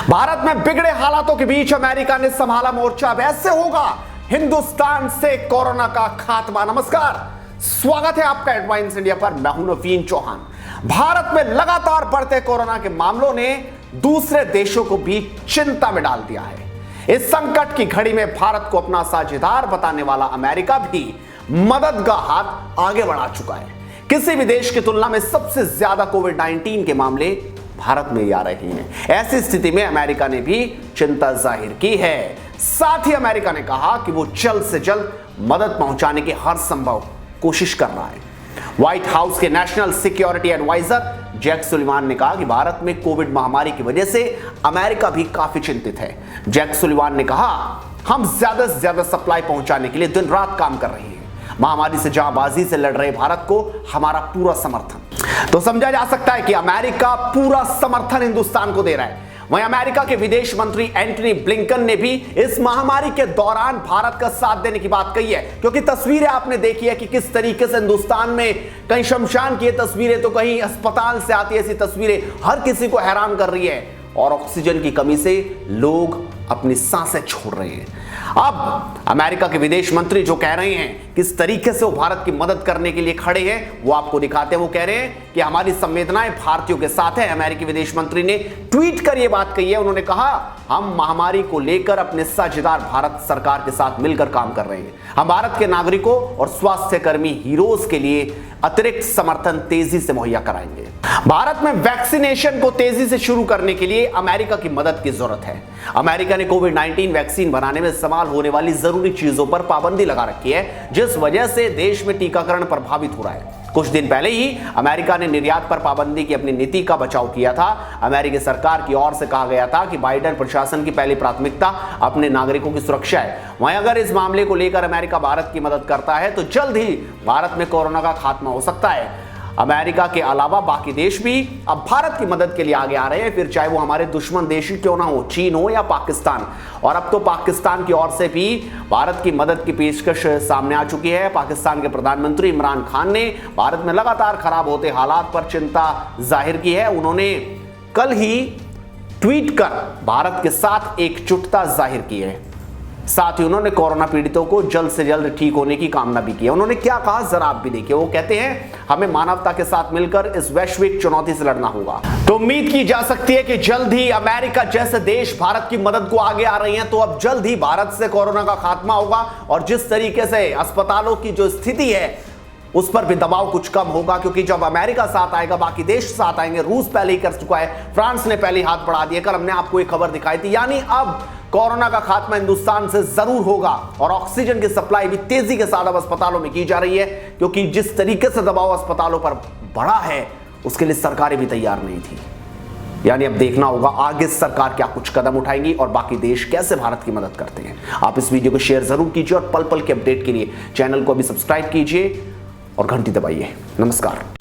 भारत में बिगड़े हालातों के बीच अमेरिका ने संभाला मोर्चा। अब ऐसे होगा हिंदुस्तान से कोरोना का खात्मा। नमस्कार, स्वागत है आपका एडवांस इंडिया पर। मैं हूं नवीन चौहान। भारत में लगातार बढ़ते कोरोना के मामलों ने दूसरे देशों को भी चिंता में डाल दिया है। इस संकट की घड़ी में भारत को अपना साझेदार बताने वाला अमेरिका भी मदद का हाथ आगे बढ़ा चुका है। किसी भी देश की तुलना में सबसे ज्यादा कोविड-19 के मामले भारत में ही आ रहे हैं। ऐसी स्थिति में अमेरिका ने भी चिंता जाहिर की है। साथ ही अमेरिका ने कहा कि वो जल्द से जल्द मदद पहुंचाने की हर संभव कोशिश कर रहा है। व्हाइट हाउस के national security adviser Jack Sullivan ने कहा कि भारत में कोविड महामारी की वजह से अमेरिका भी काफी चिंतित है। जैक सुलिवान ने कहा, हम ज्यादा से ज्यादा सप्लाई पहुंचाने के लिए दिन रात काम कर रहे हैं। महामारी से जांबाजी से लड़ रहे भारत को हमारा पूरा समर्थन। तो समझा जा सकता है कि अमेरिका पूरा समर्थन हिंदुस्तान को दे रहा है। वहीं अमेरिका के विदेश मंत्री एंटनी ब्लिंकन ने भी इस महामारी के दौरान भारत का साथ देने की बात कही है, क्योंकि तस्वीरें आपने देखी है कि किस तरीके से हिंदुस्तान में कहीं शमशान की तस्वीरें तो कहीं अस्पताल से आती ऐसी तस्वीरें हर किसी को हैरान कर रही है और ऑक्सीजन की कमी से लोग अपनी सांसें छोड़ रहे हैं। अब अमेरिका के विदेश मंत्री जो कह रहे हैं किस तरीके से वो भारत की मदद करने के लिए खड़े हैं वो आपको दिखाते हैं। वो कह रहे हैं कि हमारी संवेदनाएं भारतीयों के साथ है। अमेरिकी विदेश मंत्री ने ट्वीट कर यह बात कही है। उन्होंने कहा, हम महामारी को लेकर अपने साझेदार भारत सरकार के साथ मिलकर काम कर रहे हैं। हम भारत के नागरिकों और स्वास्थ्य कर्मी हीरोज के लिए अतिरिक्त समर्थन तेजी से मुहैया कराएंगे। भारत में वैक्सीनेशन को तेजी से शुरू करने के लिए अमेरिका की मदद की जरूरत है। अमेरिका ने कोविड-19 वैक्सीन बनाने में इस्तेमाल होने वाली जरूरी चीजों पर पाबंदी लगा रखी है, जिस वजह से देश में टीकाकरण प्रभावित हो रहा है। कुछ दिन पहले ही अमेरिका ने निर्यात पर पाबंदी की अपनी नीति का बचाव किया था। अमेरिकी सरकार की ओर से कहा गया था कि बाइडेन प्रशासन की पहली प्राथमिकता अपने नागरिकों की सुरक्षा है। वहीं अगर इस मामले को लेकर अमेरिका भारत की मदद करता है तो जल्द ही भारत में कोरोना का खात्मा हो सकता है। अमेरिका के अलावा बाकी देश भी अब भारत की मदद के लिए आगे आ रहे हैं, फिर चाहे वो हमारे दुश्मन देश ही क्यों ना हो, चीन हो या पाकिस्तान। और अब तो पाकिस्तान की ओर से भी भारत की मदद की पेशकश सामने आ चुकी है। पाकिस्तान के प्रधानमंत्री इमरान खान ने भारत में लगातार खराब होते हालात पर चिंता जाहिर की है। उन्होंने कल ही ट्वीट कर भारत के साथ एकजुटता जाहिर की है। साथ ही उन्होंने कोरोना पीड़ितों को जल्द से जल्द ठीक होने की कामना भी की है। उन्होंने क्या कहा जरा आप भी देखिए। वो कहते हैं, हमें मानवता के साथ मिलकर इस वैश्विक चुनौती से लड़ना होगा। तो उम्मीद की जा सकती है कि जल्द ही अमेरिका जैसे देश भारत की मदद को आगे आ रही हैं, तो अब जल्द ही भारत से कोरोना का खात्मा होगा और जिस तरीके से अस्पतालों की जो स्थिति है उस पर भी दबाव कुछ कम होगा, क्योंकि जब अमेरिका साथ आएगा बाकी देश साथ आएंगे। रूस पहले ही कर चुका है, फ्रांस ने पहले हाथ बढ़ा दिया। कल हमने आपको एक खबर दिखाई थी, यानी अब कोरोना का खात्मा हिंदुस्तान से जरूर होगा और ऑक्सीजन की सप्लाई भी तेजी के साथ अब अस्पतालों में की जा रही है, क्योंकि जिस तरीके से दबाव अस्पतालों पर बढ़ा है उसके लिए सरकारें भी तैयार नहीं थी। यानी अब देखना होगा आगे सरकार क्या कुछ कदम उठाएंगी और बाकी देश कैसे भारत की मदद करते हैं। आप इस वीडियो को शेयर जरूर कीजिए और पल पल के अपडेट के लिए चैनल को अभी सब्सक्राइब कीजिए और घंटी दबाइए। नमस्कार।